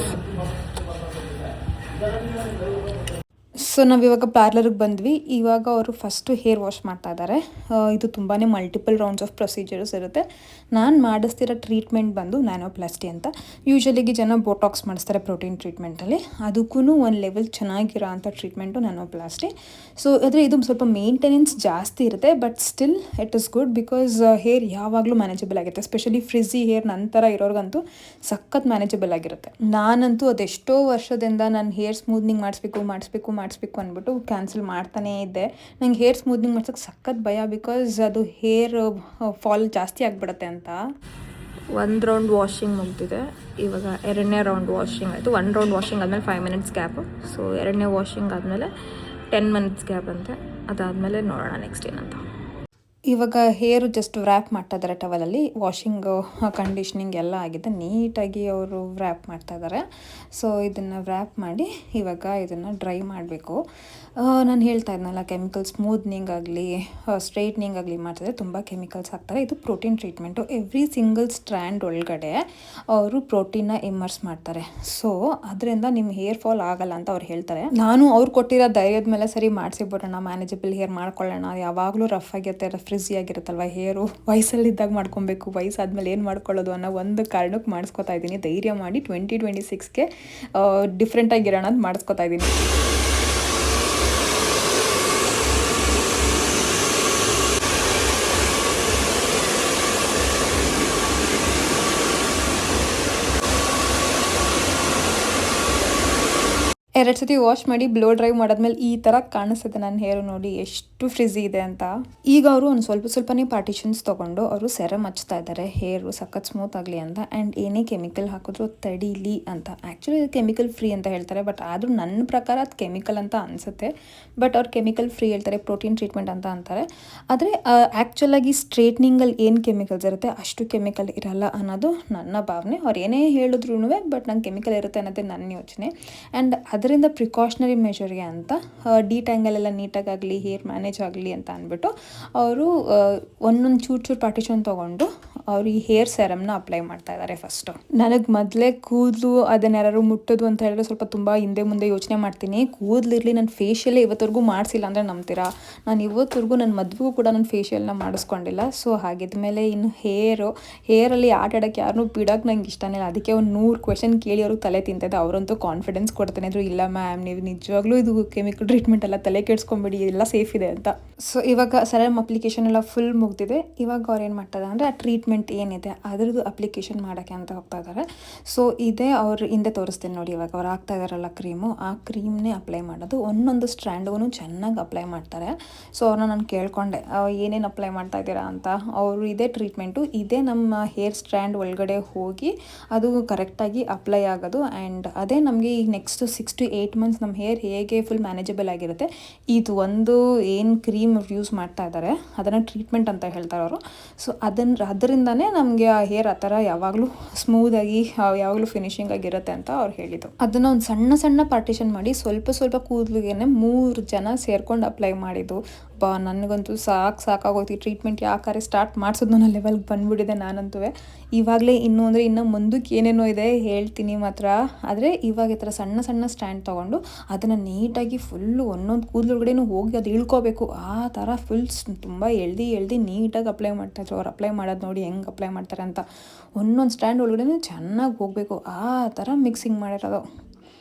ಸೊ ನಾವಿವಾಗ ಪಾರ್ಲರ್ಗೆ ಬಂದ್ವಿ. ಇವಾಗ ಅವರು ಫಸ್ಟು ಹೇರ್ ವಾಶ್ ಮಾಡ್ತಾ ಇದ್ದಾರೆ. ಇದು ತುಂಬಾ ಮಲ್ಟಿಪಲ್ ರೌಂಡ್ಸ್ ಆಫ್ ಪ್ರೊಸೀಜರ್ಸ್ ಇರುತ್ತೆ. ನಾನು ಮಾಡಿಸ್ತಿರೋ ಟ್ರೀಟ್ಮೆಂಟ್ ಬಂದು ನ್ಯಾನೋಪ್ಲಾಸ್ಟಿ ಅಂತ. ಯೂಶ್ವಲಿಗೆ ಜನ ಬೋಟಾಕ್ಸ್ ಮಾಡಿಸ್ತಾರೆ ಪ್ರೋಟೀನ್ ಟ್ರೀಟ್ಮೆಂಟಲ್ಲಿ. ಅದಕ್ಕೂ ಒಂದು ಲೆವೆಲ್ ಚೆನ್ನಾಗಿರೋ ಅಂಥ ಟ್ರೀಟ್ಮೆಂಟು ನ್ಯಾನೋಪ್ಲಾಸ್ಟಿ. ಸೊ ಆದರೆ ಇದು ಸ್ವಲ್ಪ ಮೇಂಟೆನೆನ್ಸ್ ಜಾಸ್ತಿ ಇರುತ್ತೆ, but still it is good because hair ಯಾವಾಗಲೂ ಮ್ಯಾನೇಜಬಲ್ ಆಗಿರುತ್ತೆ. ಎಸ್ಪೆಷಲಿ ಫ್ರಿಝಿ ಹೇರ್ ನಂತರ ಇರೋರ್ಗಂತೂ ಸಖತ್ ಮ್ಯಾನೇಜಬಲ್ ಆಗಿರುತ್ತೆ. ನಾನಂತೂ ಅದೆಷ್ಟೋ ವರ್ಷದಿಂದ ನಾನು ಹೇರ್ ಸ್ಮೂತ್ನಿಂಗ್ ಮಾಡಿಸ್ಬೇಕು ಅಂದ್ಬಿಟ್ಟು ಕ್ಯಾನ್ಸಲ್ ಮಾಡ್ತಾನೇ ಇದ್ದೆ. ನಂಗೆ ಹೇರ್ ಸ್ಮೂತ್ನಿಂಗ್ ಮಾಡ್ಸೋಕ್ಕೆ ಸಖತ್ ಭಯ, ಬಿಕಾಸ್ ಅದು ಹೇರ್ ಫಾಲ್ ಜಾಸ್ತಿ ಆಗಿಬಿಡುತ್ತೆ ಅಂತ. ಒಂದು ರೌಂಡ್ ವಾಷಿಂಗ್ ಮುಗ್ದಿದೆ. ಇವಾಗ ಎರಡನೇ ರೌಂಡ್ ವಾಷಿಂಗ್ ಆಯಿತು. 1 ರೌಂಡ್ ವಾಷಿಂಗ್ ಆದಮೇಲೆ 5 ಮಿನಿಟ್ಸ್ ಗ್ಯಾಪು. ಸೊ ಎರಡನೇ ವಾಷಿಂಗ್ ಆದಮೇಲೆ 10 ಮಿನಿಟ್ಸ್ ಗ್ಯಾಪ್ ಅಂತೆ. ಅದಾದಮೇಲೆ ನೋಡೋಣ ನೆಕ್ಸ್ಟ್ ಏನಂತ. ಇವಾಗ ಹೇರು ಜಸ್ಟ್ ವ್ರ್ಯಾಪ್ ಮಾಡ್ತಾ ಇದ್ದಾರೆ ಟವಲಲ್ಲಿ. ವಾಷಿಂಗು ಕಂಡೀಷ್ನಿಂಗ್ ಎಲ್ಲ ಆಗಿದೆ. ನೀಟಾಗಿ ಅವರು ವ್ರ್ಯಾಪ್ ಮಾಡ್ತಾ ಇದ್ದಾರೆ. ಸೊ ಇದನ್ನು ವ್ರ್ಯಾಪ್ ಮಾಡಿ ಇವಾಗ ಇದನ್ನು ಡ್ರೈ ಮಾಡಬೇಕು. ನಾನು ಹೇಳ್ತಾ ಇದ್ನಲ್ಲ, ಕೆಮಿಕಲ್ ಸ್ಮೂತ್ನಿಂಗ್ ಆಗಲಿ ಸ್ಟ್ರೈಟ್ನಿಂಗ್ ಆಗಲಿ ಮಾಡ್ತಿದ್ರೆ ತುಂಬ ಕೆಮಿಕಲ್ಸ್ ಹಾಕ್ತಾರೆ. ಇದು protein treatment. Every single strand ಒಳಗಡೆ ಅವರು ಪ್ರೋಟೀನ್ನ ಇಮ್ಮರ್ಸ್ ಮಾಡ್ತಾರೆ. ಸೊ ಅದರಿಂದ ನಿಮ್ಮ ಹೇರ್ ಫಾಲ್ ಆಗಲ್ಲ ಅಂತ ಅವ್ರು ಹೇಳ್ತಾರೆ. ನಾನು ಅವ್ರು ಕೊಟ್ಟಿರೋ ಧೈರ್ಯದ ಮೇಲೆ ಸರಿ ಮಾಡಿಸಿಬಿಡೋಣ, ಮ್ಯಾನೇಜಬಲ್ ಹೇರ್ ಮಾಡ್ಕೊಳ್ಳೋಣ. ಯಾವಾಗಲೂ ರಫ್ ಆಗಿರುತ್ತೆ, ಫ್ರಿಝಿ ಆಗಿರುತ್ತಲ್ವ ಹೇರು. ವಯಸ್ಸಲ್ಲಿದ್ದಾಗ ಮಾಡ್ಕೊಬೇಕು, ವಯಸ್ಸಾದ್ಮೇಲೆ ಏನು ಮಾಡ್ಕೊಳ್ಳೋದು ಅನ್ನೋ ಒಂದು ಕಾರಣಕ್ಕೆ ಮಾಡಿಸ್ಕೊತಾ ಇದ್ದೀನಿ. ಧೈರ್ಯ ಮಾಡಿ 2026ಗೆ ಡಿಫ್ರೆಂಟಾಗಿರೋಣ ಅಂತ ಮಾಡಿಸ್ಕೊತಾ ಇದ್ದೀನಿ. ಎರಡು ಸತಿ ವಾಶ್ ಮಾಡಿ ಬ್ಲೋ ಡ್ರೈ ಮಾಡಾದ್ಮೇಲೆ ಈ ಥರ ಕಾಣಿಸುತ್ತೆ ನನ್ನ ಹೇರು. ನೋಡಿ ಎಷ್ಟು ಫ್ರಿಝಿ ಇದೆ ಅಂತ. ಈಗ ಅವರು ಒಂದು ಸ್ವಲ್ಪನೇ ಪಾರ್ಟಿಷನ್ಸ್ ತೊಗೊಂಡು ಅವರು ಸೆರಮ್ ಹಚ್ತಾ ಇದ್ದಾರೆ ಹೇರು ಸಖತ್ ಸ್ಮೂತ್ ಆಗಲಿ ಅಂತ. ಆ್ಯಂಡ್ ಏನೇ ಕೆಮಿಕಲ್ ಹಾಕಿದ್ರು ತಡೀಲಿ ಅಂತ. ಆ್ಯಕ್ಚುಲಿ ಕೆಮಿಕಲ್ ಫ್ರೀ ಅಂತ ಹೇಳ್ತಾರೆ, ಬಟ್ ಆದರೂ ನನ್ನ ಪ್ರಕಾರ ಅದು ಕೆಮಿಕಲ್ ಅಂತ ಅನಿಸುತ್ತೆ. ಬಟ್ ಅವ್ರು ಕೆಮಿಕಲ್ ಫ್ರೀ ಹೇಳ್ತಾರೆ, ಪ್ರೋಟೀನ್ ಟ್ರೀಟ್ಮೆಂಟ್ ಅಂತ ಅಂತಾರೆ. ಆದರೆ ಆ್ಯಕ್ಚುಲಾಗಿ ಸ್ಟ್ರೇಟ್ನಿಂಗಲ್ಲಿ ಏನು ಕೆಮಿಕಲ್ಸ್ ಇರುತ್ತೆ ಅಷ್ಟು ಕೆಮಿಕಲ್ ಇರಲ್ಲ ಅನ್ನೋದು ನನ್ನ ಭಾವನೆ. ಅವ್ರು ಏನೇ ಹೇಳಿದ್ರು ಬಟ್ ನಂಗೆ ಕೆಮಿಕಲ್ ಇರುತ್ತೆ ಅನ್ನೋದೇ ನನ್ನ ಯೋಚನೆ. ಆ್ಯಂಡ್ ಅದರಿಂದ ಪ್ರಿಕಾಷನರಿ ಮೆಷರ್ಗೆ ಅಂತ ಡಿಟ್ಯಾಂಗಲೆಲ್ಲ ನೀಟಾಗಲಿ ಹೇರ್ ಮ್ಯಾನೇಜ್ ಆಗಲಿ ಅಂತ ಅಂದ್ಬಿಟ್ಟು ಅವರು ಒಂದೊಂದು ಚೂರು ಪಾರ್ಟಿಷನ್ ತೊಗೊಂಡು ಅವರು ಈ ಹೇರ್ ಸೆರಮ್ನ ಅಪ್ಲೈ ಮಾಡ್ತಾ ಇದ್ದಾರೆ. ಫಸ್ಟು ನನಗೆ ಮೊದಲೇ ಕೂದಲು ಅದನ್ನೆಲ್ಲರೂ ಮುಟ್ಟೋದು ಅಂತ ಹೇಳಿದ್ರೆ ಸ್ವಲ್ಪ ತುಂಬ ಹಿಂದೆ ಮುಂದೆ ಯೋಚನೆ ಮಾಡ್ತೀನಿ. ಕೂದಲಿರಲಿ, ನನ್ನ ಫೇಶಿಯಲ್ಲೇ ಇವತ್ತವರೆಗೂ ಮಾಡಿಸಿಲ್ಲ ಅಂದರೆ ನಂಬ್ತೀರಾ? ನಾನು ಇವತ್ತವರೆಗೂ ನನ್ನ ಮದುವೆಗೂ ಕೂಡ ನನ್ನ ಫೇಶಿಯಲ್ನ ಮಾಡಿಸ್ಕೊಂಡಿಲ್ಲ. ಸೊ ಹಾಗಿದ್ಮೇಲೆ ಇನ್ನು ಹೇರಲ್ಲಿ ಆಟ ಆಡೋಕ್ಕೆ ಯಾರನ್ನೂ ಬಿಡೋಕ್ಕೆ ನಂಗೆ ಇಷ್ಟನೇ ಇಲ್ಲ. ಅದಕ್ಕೆ ಒಂದು 100 ಕ್ವೆಶನ್ ಕೇಳಿ ಅವ್ರಿಗೆ ತಲೆ ತಿಂತಿದ್ದೆ. ಅವರಂತೂ ಕಾನ್ಫಿಡೆನ್ಸ್ ಕೊಡ್ತಾನೆ ಇದ್ರು, ಇಲ್ಲ ಮ್ಯಾಮ್ ನೀವು ನಿಜವಾಗ್ಲೂ ಇದು ಕೆಮಿಕಲ್ ಟ್ರೀಟ್ಮೆಂಟ್ ಎಲ್ಲ ತಲೆ ಕೆಡ್ಸ್ಕೊಂಬಿಡಿ, ಎಲ್ಲ ಸೇಫ್ ಇದೆ ಅಂತ. ಸೊ ಇವಾಗ ಸೆರಮ್ ಅಪ್ಲಿಕೇಶನ್ ಎಲ್ಲ ಫುಲ್ ಮುಗ್ದಿದೆ. ಇವಾಗ ಅವ್ರು ಏನು ಮಾಡ್ತಾರೆ ಅಂದರೆ ಆ ಟ್ರೀಟ್ಮೆಂಟ್ ಏನಿದೆ ಅದರದ್ದು ಅಪ್ಲಿಕೇಶನ್ ಮಾಡೋಕ್ಕೆ ಅಂತ ಹೋಗ್ತಾ ಇದ್ದಾರೆ. ಸೊ ಇದೇ ಅವ್ರು ಹಿಂದೆ ತೋರಿಸ್ತೀನಿ ನೋಡಿ. ಇವಾಗ ಅವ್ರು ಹಾಕ್ತಾ ಇದ್ದಾರಲ್ಲ ಕ್ರೀಮು, ಆ ಕ್ರೀಮ್ನೇ ಅಪ್ಲೈ ಮಾಡೋದು. ಒಂದೊಂದು ಸ್ಟ್ರ್ಯಾಂಡ್ಗೂ ಚೆನ್ನಾಗಿ ಅಪ್ಲೈ ಮಾಡ್ತಾರೆ. ಸೊ ಅವ್ರನ್ನ ನಾನು ಕೇಳ್ಕೊಂಡೆ ಏನೇನು ಅಪ್ಲೈ ಮಾಡ್ತಾ ಇದ್ದೀರಾ ಅಂತ. ಅವರು ಇದೇ ಟ್ರೀಟ್ಮೆಂಟು, ಇದೇ ನಮ್ಮ ಹೇರ್ ಸ್ಟ್ರ್ಯಾಂಡ್ ಒಳಗಡೆ ಹೋಗಿ ಅದು ಕರೆಕ್ಟಾಗಿ ಅಪ್ಲೈ ಆಗೋದು. ಆ್ಯಂಡ್ ಅದೇ ನಮಗೆ ಈಗ ನೆಕ್ಸ್ಟ್ 6 to 8 ಮಂತ್ಸ್ ನಮ್ಮ ಹೇರ್ ಹೇಗೆ ಫುಲ್ ಮ್ಯಾನೇಜಬಲ್ ಆಗಿರುತ್ತೆ. ಇದು ಒಂದು ಏನು ಕ್ರೀಮ್ ಯೂಸ್ ಮಾಡ್ತಾ ಇದ್ದಾರೆ ಅದನ್ನು ಟ್ರೀಟ್ಮೆಂಟ್ ಅಂತ ಹೇಳ್ತಾರೆ ಅವರು. ಸೊ ಅದರಿಂದನೇ ನಮಗೆ ಆ ಹೇರ್ ಆ ಥರ ಯಾವಾಗಲೂ ಸ್ಮೂದಾಗಿ ಯಾವಾಗಲೂ ಫಿನಿಶಿಂಗ್ ಆಗಿರುತ್ತೆ ಅಂತ ಅವ್ರು ಹೇಳಿದ್ದು. ಅದನ್ನು ಒಂದು ಸಣ್ಣ ಪಾರ್ಟಿಷನ್ ಮಾಡಿ ಸ್ವಲ್ಪ ಕೂದಲಿಗೆ 3 ಜನ ಸೇರ್ಕೊಂಡು ಅಪ್ಲೈ ಮಾಡಿದ್ದು. ನನಗಂತೂ ಸಾಕಾಗೋಯ್ತು. ಟ್ರೀಟ್ಮೆಂಟ್ ಯಾಕಾರೆ ಸ್ಟಾರ್ಟ್ ಮಾಡಿಸೋದು ನನ್ನ ಲೆವೆಲ್ಗೆ ಬಂದುಬಿಟ್ಟಿದೆ ನಾನಂತೂ. ಇವಾಗಲೇ ಇನ್ನು ಮುಂದಕ್ಕೆ ಏನೇನೋ ಇದೆ ಹೇಳ್ತೀನಿ ಮಾತ್ರ. ಆದರೆ ಇವಾಗ ಈ ಥರ ಸಣ್ಣ ಸ್ಟ್ಯಾಂಡ್ ತೊಗೊಂಡು ಅದನ್ನು ನೀಟಾಗಿ ಫುಲ್ಲು ಒಂದೊಂದು ಕೂದಲೊಳಗಡೆನೂ ಹೋಗಿ ಅದು ಇಳ್ಕೋಬೇಕು. ಆ ಥರ ಫುಲ್ ತುಂಬ ಎಳ್ದು ನೀಟಾಗಿ ಅಪ್ಲೈ ಮಾಡ್ತಾಯಿದ್ರು. ಅವ್ರು ಅಪ್ಲೈ ಮಾಡೋದು ನೋಡಿ ಹೆಂಗೆ ಅಪ್ಲೈ ಮಾಡ್ತಾರೆ ಅಂತ. ಒಂದೊಂದು ಸ್ಟ್ಯಾಂಡ್ ಒಳಗಡೆ ಚೆನ್ನಾಗಿ ಹೋಗಬೇಕು, ಆ ಥರ ಮಿಕ್ಸಿಂಗ್ ಮಾಡಿರೋದು.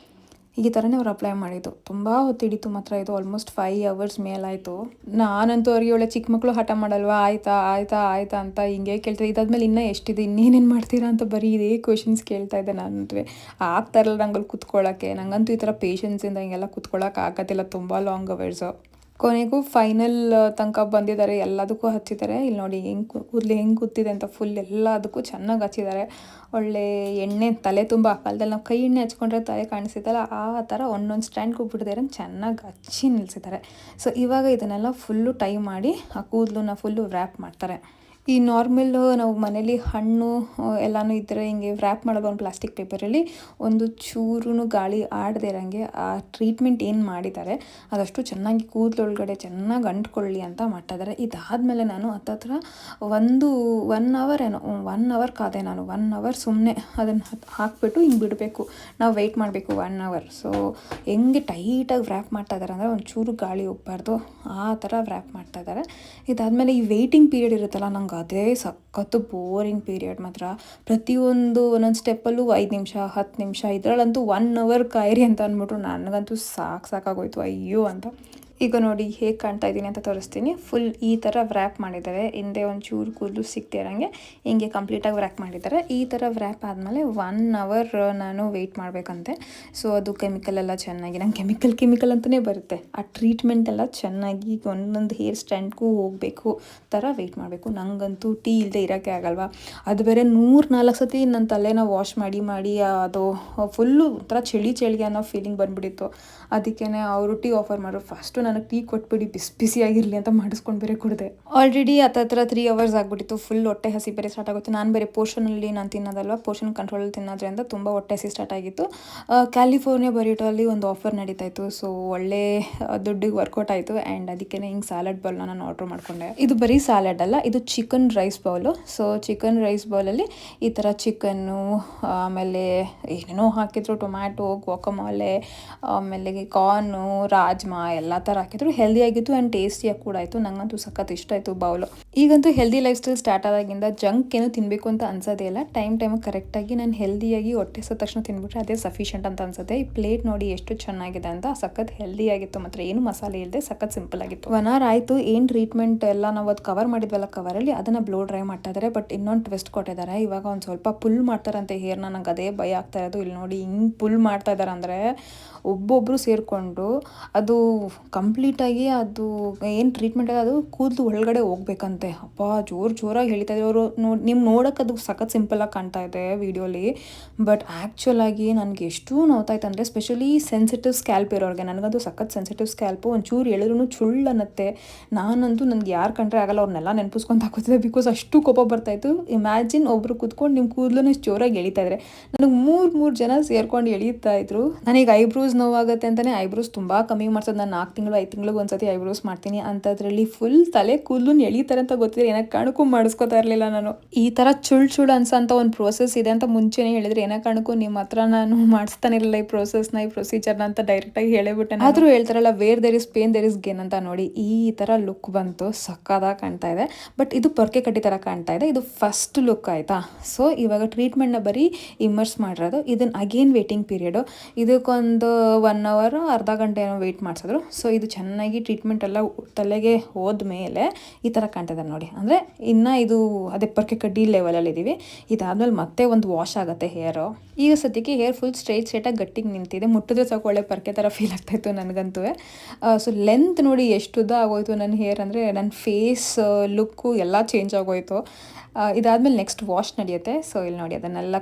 ಈ ಥರನೇ ಅವ್ರು ಅಪ್ಲೈ ಮಾಡಿದ್ದು. ತುಂಬ ಹೊತ್ತು ಹಿಡಿತು ಮಾತ್ರ. ಇದು ಆಲ್ಮೋಸ್ಟ್ 5 hours ಮೇಲಾಯಿತು. ನಾನಂತೂ ಅವ್ರಿಗೆ ಒಳ್ಳೆ ಚಿಕ್ಕ ಮಕ್ಕಳು ಹಠ ಮಾಡಲ್ವಾ, ಆಯಿತಾ ಅಂತ ಹಿಂಗೆ ಕೇಳ್ತಾರೆ. ಇದಾದ್ಮೇಲೆ ಇನ್ನೂ ಎಷ್ಟಿದೆ, ಇನ್ನೇನೇನು ಮಾಡ್ತೀರಾ ಅಂತ ಬರೀ ಇದೇ ಕ್ವೆಶನ್ಸ್ ಕೇಳ್ತಾ ಇದ್ದೆ ನಾನಂತೂ. ಆಗ್ತಾರಲ್ಲ ನಂಗಲ್ಲಿ ಕೂತ್ಕೊಳ್ಳೋಕ್ಕೆ. ನನಗಂತೂ ಈ ಥರ ಪೇಷನ್ಸಿಂದ ಹಿಂಗೆಲ್ಲ ಕೂತ್ಕೊಳ್ಳೋಕೆ ಆಗೋದಿಲ್ಲ ತುಂಬ ಲಾಂಗ್ ಅವರ್ಸು. ಕೊನೆಗೂ ಫೈನಲ್ ತನಕ ಬಂದಿದ್ದಾರೆ, ಎಲ್ಲದಕ್ಕೂ ಹಚ್ಚಿದ್ದಾರೆ. ಇಲ್ಲಿ ನೋಡಿ ಕೂದಲು ಹೆಂಗೆ ಕೂತಿದೆ ಅಂತ ಫುಲ್ ಎಲ್ಲದಕ್ಕೂ ಚೆನ್ನಾಗಿ ಹಚ್ಚಿದ್ದಾರೆ. ಒಳ್ಳೆ ಎಣ್ಣೆ ತಲೆ ತುಂಬ ಆ ಕಾಲದಲ್ಲಿ ನಾವು ಕೈ ಎಣ್ಣೆ ಹಚ್ಕೊಂಡ್ರೆ ತಲೆ ಕಾಣಿಸುತ್ತಲ್ಲ, ಆ ಥರ ಒಂದೊಂದು ಸ್ಟ್ಯಾಂಡ್ಗೆ ಹೋಗ್ಬಿಟ್ಟಿದ್ದಾರೆ, ಚೆನ್ನಾಗಿ ಹಚ್ಚಿ ನಿಲ್ಲಿಸಿದ್ದಾರೆ. ಸೊ ಇವಾಗ ಇದನ್ನೆಲ್ಲ ಫುಲ್ಲು ಟೈ ಮಾಡಿ ಆ ಕೂದಲನ್ನ ಫುಲ್ಲು ವ್ರ್ಯಾಪ್ ಮಾಡ್ತಾರೆ. ಈ ನಾರ್ಮಲ್ ನಾವು ಮನೇಲಿ ಹಣ್ಣು ಎಲ್ಲನೂ ಇದ್ದರೆ ಹಿಂಗೆ ವ್ರ್ಯಾಪ್ ಮಾಡೋದು ಒಂದು ಪ್ಲಾಸ್ಟಿಕ್ ಪೇಪರಲ್ಲಿ ಒಂದು ಚೂರು ಗಾಳಿ ಆಡದೇ ಇರೋಂಗೆ ಆ ಟ್ರೀಟ್ಮೆಂಟ್ ಏನು ಮಾಡಿದ್ದಾರೆ ಅದಷ್ಟು ಚೆನ್ನಾಗಿ ಕೂದಲೊಳಗಡೆ ಚೆನ್ನಾಗಿ ಅಂಟ್ಕೊಳ್ಳಿ ಅಂತ ಮಾಡ್ತಾಯಿದ್ದಾರೆ. ಇದಾದಮೇಲೆ ನಾನು ಹತ್ತತ್ರ 1 ಅವರ್ ಏನೋ 1 ಅವರ್ ಕಾದೆ ನಾನು. 1 ಅವರ್ ಸುಮ್ಮನೆ ಅದನ್ನು ಹಾಕಿಬಿಟ್ಟು ಹಿಂಗೆ ಬಿಡಬೇಕು, ನಾವು ವೆಯ್ಟ್ ಮಾಡಬೇಕು 1 ಅವರ್. ಸೊ ಹೆಂಗೆ ಟೈಟಾಗಿ ವ್ರ್ಯಾಪ್ ಮಾಡ್ತಾಯಿದ್ದಾರೆ ಅಂದರೆ ಒಂಚೂರು ಗಾಳಿ ಹೋಗ್ಬಾರ್ದು ಆ ಥರ ವ್ರ್ಯಾಪ್ ಮಾಡ್ತಾಯಿದ್ದಾರೆ. ಇದಾದಮೇಲೆ ಈ ವೆಯ್ಟಿಂಗ್ ಪೀರಿಯಡ್ ಇರುತ್ತಲ್ಲ, ನಂಗೆ ಅದೇ ಸಖತ್ತು ಬೋರಿಂಗ್ ಪೀರಿಯಡ್ ಮಾತ್ರ. ಪ್ರತಿಯೊಂದು ಒಂದೊಂದು ಸ್ಟೆಪ್ಪಲ್ಲೂ 5 ನಿಮಿಷ 10 ನಿಮಿಷ, ಇದರಲ್ಲಂತೂ 1 ಅವರ್ ಕಾಯಿರಿ ಅಂತ ಅಂದ್ಬಿಟ್ರು ನನಗಂತೂ ಸಾಕಾಗೋಯ್ತು ಅಯ್ಯೋ ಅಂತ. ಈಗ ನೋಡಿ ಹೇಗೆ ಕಾಣ್ತಾ ಇದ್ದೀನಿ ಅಂತ ತೋರಿಸ್ತೀನಿ. ಫುಲ್ ಈ ಥರ ವ್ರ್ಯಾಪ್ ಮಾಡಿದ್ದಾರೆ, ಹಿಂದೆ ಒಂಚೂರು ಕೂದಲು ಸಿಗ್ತಾ ಇರೋಂಗೆ ಹಿಂಗೆ ಕಂಪ್ಲೀಟಾಗಿ ವ್ರ್ಯಾಪ್ ಮಾಡಿದ್ದಾರೆ. ಈ ಥರ ವ್ರ್ಯಾಪ್ ಆದಮೇಲೆ 1 ಅವರ್ ನಾನು ವೆಯ್ಟ್ ಮಾಡಬೇಕಂತೆ. ಸೊ ಅದು ಕೆಮಿಕಲ್ ಎಲ್ಲ ಚೆನ್ನಾಗಿ, ನಂಗೆ ಕೆಮಿಕಲ್ ಅಂತಲೇ ಬರುತ್ತೆ, ಆ ಟ್ರೀಟ್ಮೆಂಟ್ ಎಲ್ಲ ಚೆನ್ನಾಗಿ ಒಂದೊಂದು ಹೇರ್ ಸ್ಟ್ಯಾಂಡ್ಗೂ ಹೋಗಬೇಕು ಥರ ವೆಯ್ಟ್ ಮಾಡಬೇಕು. ನನಗಂತೂ ಟೀ ಇಲ್ಲದೆ ಇರೋಕ್ಕೆ ಆಗಲ್ವಾ. ಅದು ಬೇರೆ 3-4 ಸತಿ ನನ್ನ ತಲೆನ ವಾಶ್ ಮಾಡಿ ಅದು ಫುಲ್ಲು ಒಂಥರ ಚಳಿ ಅನ್ನೋ ಫೀಲಿಂಗ್ ಬಂದುಬಿಟ್ಟಿತ್ತು. ಅದಕ್ಕೇ ಅವರು ಟೀ ಆಫರ್ ಮಾಡೋರು, ಫಸ್ಟು ನನಗೆ ಟೀ ಕೊಟ್ಬಿಡಿ ಬಿಸಿಯಾಗಿರಲಿ ಅಂತ ಮಾಡಿಸ್ಕೊಂಡು ಬೇರೆ ಕೊಡಿದೆ. ಆಲ್ರೆಡಿ ಹತ್ತತ್ರ 3 ಅವರ್ಸ್ ಆಗಿಬಿಟ್ಟಿತ್ತು. ಫುಲ್ ಹೊಟ್ಟೆ ಹಸಿ ಬೇರೆ ಸ್ಟಾರ್ಟ್ ಆಗುತ್ತೆ. ನಾನು ಬೇರೆ ಪೋರ್ಷನಲ್ಲಿ ನಾನು ತಿನ್ನೋದಲ್ವ, ಪೋರ್ಷನ್ ಕಂಟ್ರೋಲಲ್ಲಿ ತಿನ್ನೋದ್ರಿಂದ ತುಂಬ ಹೊಟ್ಟೆ ಹಸಿ ಸ್ಟಾರ್ಟ್ ಆಗಿತ್ತು. ಕ್ಯಾಲಿಫೋರ್ನಿಯಾ ಬರೀಟಲ್ಲಿ ಒಂದು ಆಫರ್ ನಡೀತಾಯಿತ್ತು. ಸೊ ಒಳ್ಳೆ ದುಡ್ಡಿಗೆ ವರ್ಕೌಟ್ ಆಯಿತು. ಆ್ಯಂಡ್ ಅದಕ್ಕೇ ಹಿಂಗೆ ಸ್ಯಾಲಡ್ ಬೌಲ್ನ ನಾನು ಆರ್ಡ್ರ್ ಮಾಡಿಕೊಂಡೆ. ಇದು ಬರೀ ಸ್ಯಾಲಡ್ ಅಲ್ಲ, ಇದು chicken rice bowl. So chicken rice ಬೌಲಲ್ಲಿ ಈ ಥರ ಚಿಕನ್ನು, ಆಮೇಲೆ ಏನೇನೋ ಹಾಕಿದ್ರು, ಟೊಮ್ಯಾಟೊ, ಗ್ವಾಕಮಾಲೆ, ಆಮೇಲೆ ಕಾರ್ನು, ರಾಜ್ಮಾ ಎಲ್ಲ ಥರ ಹಾಕಿದ್ರು. ಹೆಲ್ದಿಯಾಗಿತ್ತು ಆ್ಯಂಡ್ ಟೇಸ್ಟಿಯಾಗಿ ಕೂಡ ಆಯಿತು. ನನಗಂತೂ ಸಖತ್ ಇಷ್ಟ ಆಯಿತು ಬೌಲು. ಈಗಂತೂ ಹೆಲ್ದಿ ಲೈಫ್ ಸ್ಟೈಲ್ ಸ್ಟಾರ್ಟ್ ಆದಾಗಿಂದ ಜಂಕ್ ಏನು ತಿನ್ನಬೇಕು ಅಂತ ಅನ್ಸೋದೇ ಇಲ್ಲ. ಟೈಮಿಗೆ ಕರೆಕ್ಟಾಗಿ ನಾನು ಹೆಲ್ದಿಯಾಗಿ ಹೊಟ್ಟೆ ಸದ ತಕ್ಷಣ ತಿಂದ್ಬಿಟ್ರೆ ಅದೇ ಸಫಿಷಿಯೆಂಟ್ ಅಂತ ಅನ್ಸುತ್ತೆ. ಈ ಪ್ಲೇಟ್ ನೋಡಿ ಎಷ್ಟು ಚೆನ್ನಾಗಿದೆ ಅಂತ, ಸಖತ್ ಹೆಲ್ದಿಯಾಗಿತ್ತು, ಮಾತ್ರ ಏನು ಮಸಾಲೆ ಇಲ್ಲದೆ ಸಖತ್ ಸಿಂಪಲ್ ಆಗಿತ್ತು. 1 ಅವರ್ ಆಯಿತು. ಏನು ಟ್ರೀಟ್ಮೆಂಟ್ ಎಲ್ಲ ನಾವು ಅದು ಕವರ್ ಮಾಡಿದ್ವಲ್ಲ ಕವರಲ್ಲಿ, ಅದನ್ನು ಬ್ಲೋ ಡ್ರೈ ಮಾಡ್ತಾ ಇದ್ದಾರೆ. ಬಟ್ ಇನ್ನೊಂದು ಟ್ವಿಸ್ಟ್ ಕೊಟ್ಟಿದ್ದಾರೆ, ಇವಾಗ ಒಂದು ಸ್ವಲ್ಪ ಪುಲ್ ಮಾಡ್ತಾರಂತೆ ಹೇರ್ನ. ನಂಗೆ ಅದೇ ಭಯ ಆಗ್ತಾ ಇರೋದು. ಇಲ್ಲಿ ನೋಡಿ ಹಿಂಗೆ ಪುಲ್ ಮಾಡ್ತಾ ಇದ್ದಾರೆ ಅಂದರೆ ಒಬ್ಬೊಬ್ಬರು ಸೇರಿಕೊಂಡು ಅದು ಕಂಪ್ಲೀಟಾಗಿ ಅದು ಏನು ಟ್ರೀಟ್ಮೆಂಟ್ ಅದು ಕೂದಲು ಒಳಗಡೆ ಹೋಗ್ಬೇಕಂತೆ. ಅಪ್ಪ ಜೋರಾಗಿ ಹೇಳ್ತಾ ಇದ್ರು ಅವರು. ನೋಡೋಕೆ ಅದು ಸಖತ್ ಸಿಂಪಲಾಗಿ ಕಾಣ್ತಾ ಇದೆ ವೀಡಿಯೋಲಿ, ಬಟ್ ಆ್ಯಕ್ಚುಲಾಗಿ ನನಗೆ ಎಷ್ಟು ನೋವ್ತಾಯ್ತು ಅಂದರೆ, ಸ್ಪೆಷಲಿ ಸೆನ್ಸಿಟಿವ್ ಸ್ಕ್ಯಾಲ್ಪ್ ಇರೋರಿಗೆ. ನನಗಂತೂ ಸಖತ್ ಸೆನ್ಸಿಟಿವ್ ಸ್ಕ್ಯಾಲ್ಪು, ಒಂಚೂರು ಹೇಳಿದ್ರು ಚುಳ್ಳು ಅನ್ನತ್ತೆ. ನಾನಂತೂ ನನಗೆ ಯಾರು ಕಂಡ್ರೆ ಆಗಲ್ಲ, ಅವ್ರನ್ನೆಲ್ಲ ನೆನಪಿಸ್ಕೊಂಡು ಹಾಕೋತಿದ್ದೆ, ಬಿಕಾಸ್ ಅಷ್ಟು ಕೋಪ ಬರ್ತಾಯಿತ್ತು. ಇಮ್ಯಾಜಿನ್ ಒಬ್ಬರು ಕೂತ್ಕೊಂಡು ನಿಮ್ಮ ಕೂದಲನ್ನ ಇಷ್ಟು ಜೋರಾಗಿ ಎಳಿತಾ ಇದ್ದಾರೆ. ನನಗೆ 3 ಜನ ಸೇರ್ಕೊಂಡು ಎಳೀತಾ ಇದ್ರು. ನನಗೆ ಐಬ್ರೋಸ್ ನೋವಾಗುತ್ತೆ ಅಂತಲೇ ಐಬ್ರೋಸ್ ತುಂಬ ಕಮ್ಮಿ ಮಾಡ್ಸೋದು. ನಾನು 4 ತಿಂಗಳು 5 ತಿಂಗಳಿಗೆ ಒಂದ್ಸತಿ ಐಬ್ರೋಸ್ ಮಾಡ್ತೀನಿ. ಅಂಥದ್ರಲ್ಲಿ ಫುಲ್ ತಲೆ ಕೂದಲು ಎಳೀತಾರೆ ಅಂತ ಗೊತ್ತಿದ್ರೆ ಏನಕ್ಕೆ ಕಾರಣಕ್ಕೂ ಮಾಡಿಸ್ಕೊತಾ ಇರಲಿಲ್ಲ ನಾನು. ಈ ಥರ ಚುಳ್ಳು ಅನ್ಸೋಂಥ ಒಂದು ಪ್ರೋಸೆಸ್ ಇದೆ ಅಂತ ಮುಂಚೆನೇ ಹೇಳಿದ್ರೆ ಏನಕ್ಕೆ ಕಾರಣಕ್ಕೂ ನಿಮ್ಮ ಹತ್ರ ನಾನು ಮಾಡಿಸ್ತಾನೆ ಇರಲಿಲ್ಲ ಈ ಪ್ರೋಸೆಸ್ನ, ಈ ಪ್ರೊಸೀಜರ್ನ ಅಂತ ಡೈರೆಕ್ಟಾಗಿ ಹೇಳಿಬಿಟ್ಟೆ. ಆದರೂ ಹೇಳ್ತಾರಲ್ಲ, where there is pain there is gain ಅಂತ. ನೋಡಿ ಈ ಥರ ಲುಕ್ ಬಂತು, ಸಕ್ಕದಾಗಿ ಕಾಣ್ತಾ ಇದೆ. ಬಟ್ ಇದು ಪೊರ್ಕೆ ಕಟ್ಟಿ ಥರ ಕಾಣ್ತಾ ಇದೆ. ಇದು ಫಸ್ಟ್ ಲುಕ್ ಆಯಿತಾ. ಸೊ ಇವಾಗ ಟ್ರೀಟ್ಮೆಂಟ್ನ ಬರೀ ಇಮ್ಮರ್ಸ್ ಮಾಡಿರೋದು. ಇದನ್ನು ಅಗೇನ್ ವೇಟಿಂಗ್ ಪೀರಿಯಡು. ಇದಕ್ಕೊಂದು 1 ಅವರ್ ಅರ್ಧ ಗಂಟೆ ಏನೋ ವೆಯ್ಟ್ ಮಾಡಿಸಿದ್ರು. ಸೊ ಇದು ಚೆನ್ನಾಗಿ ಟ್ರೀಟ್ಮೆಂಟ್ ಎಲ್ಲ ತಲೆಗೆ ಹೋದ್ಮೇಲೆ ಈ ಥರ ಕಾಣ್ತದೆ ನೋಡಿ. ಅಂದರೆ ಇನ್ನು ಇದು ಅದೇ ಪೊರ್ಕೆ ಕಡ್ಡಿ ಲೆವೆಲಲ್ಲಿ ಇದ್ದೀವಿ. ಇದಾದ್ಮೇಲೆ ಮತ್ತೆ ಒಂದು ವಾಶ್ ಆಗುತ್ತೆ ಹೇರು. ಈಗ ಸದ್ಯಕ್ಕೆ ಹೇರ್ ಫುಲ್ ಸ್ಟ್ರೈಟಾಗಿ ಗಟ್ಟಿಗೆ ನಿಂತಿದೆ. ಮುಟ್ಟಿದ್ರೆ ಸಾಕು ಒಳ್ಳೆ ಪೊರ್ಕೆ ಥರ ಫೀಲ್ ಆಗ್ತಾಯಿತ್ತು ನನಗಂತೂ. ಸೊ ಲೆಂತ್ ನೋಡಿ ಎಷ್ಟು ಉದ್ದ ಆಗೋಯ್ತು ನನ್ನ ಹೇರ್, ಅಂದರೆ ನನ್ನ ಫೇಸ್ ಲುಕ್ಕು ಎಲ್ಲ ಚೇಂಜ್ ಆಗೋಯ್ತು. ಇದಾದಮೇಲೆ ನೆಕ್ಸ್ಟ್ ವಾಶ್ ನಡೆಯುತ್ತೆ. ಸೊ ಇಲ್ಲಿ ನೋಡಿ ಅದನ್ನೆಲ್ಲ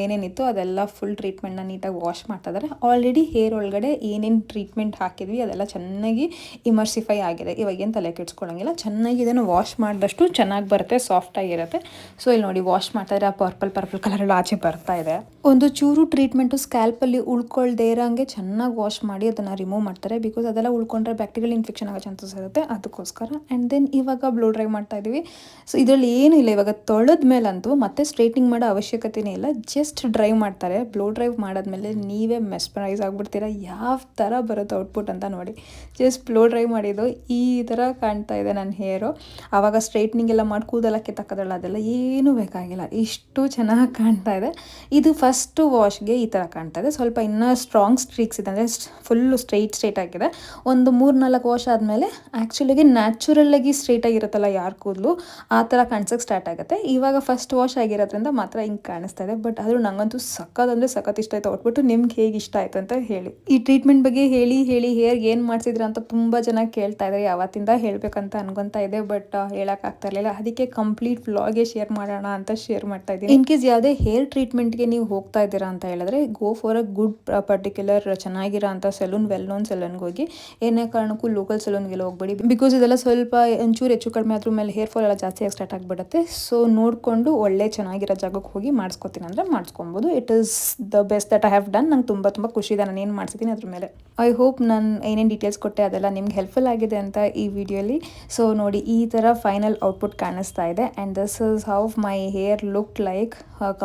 ಏನೇನಿತ್ತು ಅದೆಲ್ಲ ಫುಲ್ ಟ್ರೀಟ್ಮೆಂಟ್ನ ನೀಟಾಗಿ ವಾಶ್ ಮಾಡ್ತಾಯಿದ್ದಾರೆ. ಆಲ್ರೆಡಿ ಹೇರ್ ಒಳಗಡೆ ಏನೇನು ಟ್ರೀಟ್ಮೆಂಟ್ ಹಾಕಿದ್ವಿ ಅದೆಲ್ಲ ಚೆನ್ನಾಗಿ ಇಮರ್ಸಿಫೈ ಆಗಿದೆ. ಇವಾಗ ಏನು ತಲೆ ಕೆಡ್ಸ್ಕೊಳ್ಳೋಂಗಿಲ್ಲ, ಚೆನ್ನಾಗಿ ಇದನ್ನು ವಾಶ್ ಮಾಡಿದಷ್ಟು ಚೆನ್ನಾಗಿ ಬರುತ್ತೆ, ಸಾಫ್ಟಾಗಿರುತ್ತೆ. ಸೊ ಇಲ್ಲಿ ನೋಡಿ ವಾಶ್ ಮಾಡ್ತಾಯಿದ್ರೆ ಆ ಪರ್ಪಲ್ ಕಲರೆಲ್ಲ ಆಚೆ ಬರ್ತಾ ಇದೆ. ಒಂದು ಚೂರು ಟ್ರೀಟ್ಮೆಂಟು ಸ್ಕ್ಯಾಲ್ಪಲ್ಲಿ ಉಳ್ಕೊಳ್ದೇ ಇರೋಂಗೆ ಚೆನ್ನಾಗಿ ವಾಶ್ ಮಾಡಿ ಅದನ್ನು ರಿಮೂವ್ ಮಾಡ್ತಾರೆ. ಬಿಕಾಸ್ ಅದೆಲ್ಲ ಉಳ್ಕೊಂಡ್ರೆ ಬ್ಯಾಕ್ಟೀರಿಯಲ್ ಇನ್ಫೆಕ್ಷನ್ ಆಗೋ ಚಾನ್ಸಸ್ ಇರುತ್ತೆ, ಅದಕ್ಕೋಸ್ಕರ. ಆ್ಯಂಡ್ ದೆನ್ ಇವಾಗ ಬ್ಲೋ ಡ್ರೈ ಮಾಡ್ತಾ ಇದ್ದೀವಿ. ಸೊ ಇದರಲ್ಲಿ ಏನೂ ಇಲ್ಲ, ಇವಾಗ ತೊಳೆದ ಮೇಲಂತೂ ಮತ್ತೆ ಸ್ಟ್ರೈಟ್ನಿಂಗ್ ಮಾಡೋ ಅವಶ್ಯಕತೆನೇ ಇಲ್ಲ, ಜಸ್ಟ್ ಡ್ರೈ ಮಾಡ್ತಾರೆ. ಬ್ಲೋ ಡ್ರೈ ಮಾಡಾದ್ಮೇಲೆ ನೀವೇ ಮೆಸ್ಮರೈಸ್ ಆಗಿಬಿಡ್ತೀರಾ ಯಾವ ಥರ ಬರುತ್ತೆ ಔಟ್ಪುಟ್ ಅಂತ ನೋಡಿ. ಜಸ್ಟ್ ಬ್ಲೋ ಡ್ರೈ ಮಾಡಿದ್ದು ಈ ಥರ ಕಾಣ್ತಾ ಇದೆ ನನ್ನ ಹೇರು. ಆವಾಗ ಸ್ಟ್ರೈಟ್ನಿಂಗ್ ಎಲ್ಲ ಮಾಡಿ ಕೂದಲ ಕಿತ್ತಕ್ಕದಲ್ಲ, ಅದೆಲ್ಲ ಏನೂ ಬೇಕಾಗಿಲ್ಲ, ಇಷ್ಟು ಚೆನ್ನಾಗಿ ಕಾಣ್ತಾ ಇದೆ. ಇದು ಫಸ್ಟು ವಾಶ್ಗೆ ಈ ಥರ ಕಾಣ್ತಾ ಇದೆ. ಸ್ವಲ್ಪ ಇನ್ನೂ ಸ್ಟ್ರಾಂಗ್ ಸ್ಟ್ರೀಕ್ಸ್ ಇದೆ, ಅಂದರೆ ಫುಲ್ಲು ಸ್ಟ್ರೈಟ್ ಆಗಿದೆ. ಒಂದು 3-4 ವಾಶ್ ಆದಮೇಲೆ ಆ್ಯಕ್ಚುಲಿಗೆ ನ್ಯಾಚುರಲ್ಲಾಗಿ ಸ್ಟ್ರೈಟಾಗಿರುತ್ತಲ್ಲ ಯಾರ ಕೂದಲು, ಆ ಥರ ಕಾಣಿಸೋಕ್ಕೆ ಸ್ಟಾರ್ಟ್ ಆಗುತ್ತೆ. ಆಗಿಬಿಡುತ್ತೆ. ಇವಾಗ ಫಸ್ಟ್ ವಾಶ್ ಆಗಿರೋದ್ರಿಂದ ಮಾತ್ರ ಹಿಂಗೆ ಕಾಣಿಸ್ತಾ ಇದೆ. ಬಟ್ ಆದರೂ ನಂಗಂತೂ ಸಖತ್ ಇಷ್ಟ ಆಯಿತು ಔಟ್ಬಿಟ್ಟು. ನಿಮ್ಗೆ ಹೇಗೆ ಇಷ್ಟ ಆಯಿತು ಅಂತ ಹೇಳಿ. ಈ ಟ್ರೀಟ್ಮೆಂಟ್ ಬಗ್ಗೆ ಹೇಳಿ ಹೇರ್ಗೆ ಏನು ಮಾಡಿಸಿದ್ರ ಅಂತ ತುಂಬ ಜನ ಕೇಳ್ತಾ ಇದ್ದಾರೆ. ಯಾವತ್ತಿಂದ ಹೇಳಬೇಕಂತ ಅನ್ಕೊತಾ ಇದೆ, ಬಟ್ ಹೇಳೋಕ್ಕಾಗ್ತಾ ಇರಲಿಲ್ಲ. ಅದಕ್ಕೆ ಕಂಪ್ಲೀಟ್ ವ್ಲಾಗೇ ಶೇರ್ ಮಾಡೋಣ ಅಂತ ಶೇರ್ ಮಾಡ್ತಾ ಇದ್ದೀನಿ. ಇನ್ ಕೇಸ್ ಯಾವುದೇ ಹೇರ್ ಟ್ರೀಟ್ಮೆಂಟ್ಗೆ ನೀವು ಹೋಗ್ತಾ ಇದ್ದೀರಾ ಅಂತ ಹೇಳಿದ್ರೆ go for a good particular ಚೆನ್ನಾಗಿರೋ ಅಂತ ಸಲೂನ್, ವೆಲ್ ನೋನ್ ಸಲೂನ್ಗೆ ಹೋಗಿ. ಏನೇ ಕಾರಣಕ್ಕೂ ಲೋಕಲ್ ಸಲೂನ್ಗೆಲ್ಲ ಹೋಗ್ಬೇಡಿ. ಬಿಕಾಸ್ ಇದೆಲ್ಲ ಸ್ವಲ್ಪ ಒಂಚೂರು ಹೆಚ್ಚು ಕಡಿಮೆ ಅದ್ರ ಮೇಲೆ ಹೇರ್ ಫಾಲ್ ಎಲ್ಲ ಜಾಸ್ತಿ ಆಗಿ ಸ್ಟಾರ್ಟ್ ಆಗಿಬಿಡುತ್ತೆ. ಸೊ ನೋಡಿಕೊಂಡು ಒಳ್ಳೆ ಚೆನ್ನಾಗಿರೋ ಜಾಗಕ್ಕೆ ಹೋಗಿ ಮಾಡಿಸ್ಕೊತೀನಿ ಅಂದರೆ ಮಾಡಿಸ್ಕೊಬೋದು. It is the best that I have done. ನಂಗೆ ತುಂಬ ಖುಷಿ ಇದೆ ನಾನು ಏನು ಮಾಡಿಸಿದ್ದೀನಿ ಅದ್ರ ಮೇಲೆ. ಐ ಹೋಪ್ ನಾನು ಏನೇನು ಡೀಟೇಲ್ಸ್ ಕೊಟ್ಟೆ ಅದೆಲ್ಲ ನಿಮ್ಗೆ ಹೆಲ್ಪ್ಫುಲ್ ಆಗಿದೆ ಅಂತ ಈ ವಿಡಿಯೋಲಿ. ಸೊ ನೋಡಿ, ಈ ಥರ ಫೈನಲ್ ಔಟ್ಪುಟ್ ಕಾಣಿಸ್ತಾ ಇದೆ. And this is how my hair look like.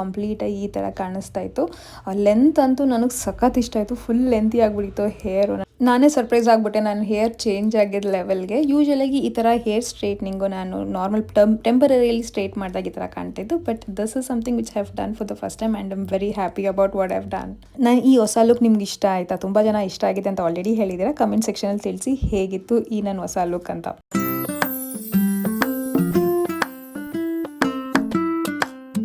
ಕಂಪ್ಲೀಟಾಗಿ ಈ ಥರ ಕಾಣಿಸ್ತಾ ಇತ್ತು. ಲೆಂತ್ ಅಂತೂ ನನಗೆ ಸಖತ್ ಇಷ್ಟ ಆಯಿತು. ಫುಲ್ ಲೆಂತಿ ಆಗಿಬಿಟ್ಟಿತ್ತು ಹೇರು. ನಾನೇ ಸರ್ಪ್ರೈಸ್ ಆಗಿಬಿಟ್ಟೆ ನನ್ನ ಹೇರ್ ಚೇಂಜ್ ಆಗಿದ್ದ ಲೆವೆಲ್ಗೆ. ಯೂಶಲಾಗಿ ಈ ಥರ ಹೇರ್ ಸ್ಟ್ರೈಟ್ನಿಂಗು ನಾನು ನಾರ್ಮಲ್ ಟೆಂಪರರಿಲಿ ಸ್ಟ್ರೈಟ್ ಮಾಡಿದಾಗ ಈ ಥರ ಕಾಣ್ತಿದ್ದು. But this is something which have done for the first time and I am very happy about what have done. ನಾನು ಈ ಹೊಸ ಲುಕ್ ನಿಮ್ಗೆ ಇಷ್ಟ ಆಯಿತಾ? ತುಂಬ ಜನ ಇಷ್ಟ ಆಗಿದೆ ಅಂತ ಆಲ್ರೆಡಿ ಹೇಳಿದ್ದೀರಾ. ಕಮೆಂಟ್ ಸೆಕ್ಷನಲ್ಲಿ ತಿಳಿಸಿ ಹೇಗಿತ್ತು ಈ ನನ್ನ ಹೊಸ ಲುಕ್ ಅಂತ.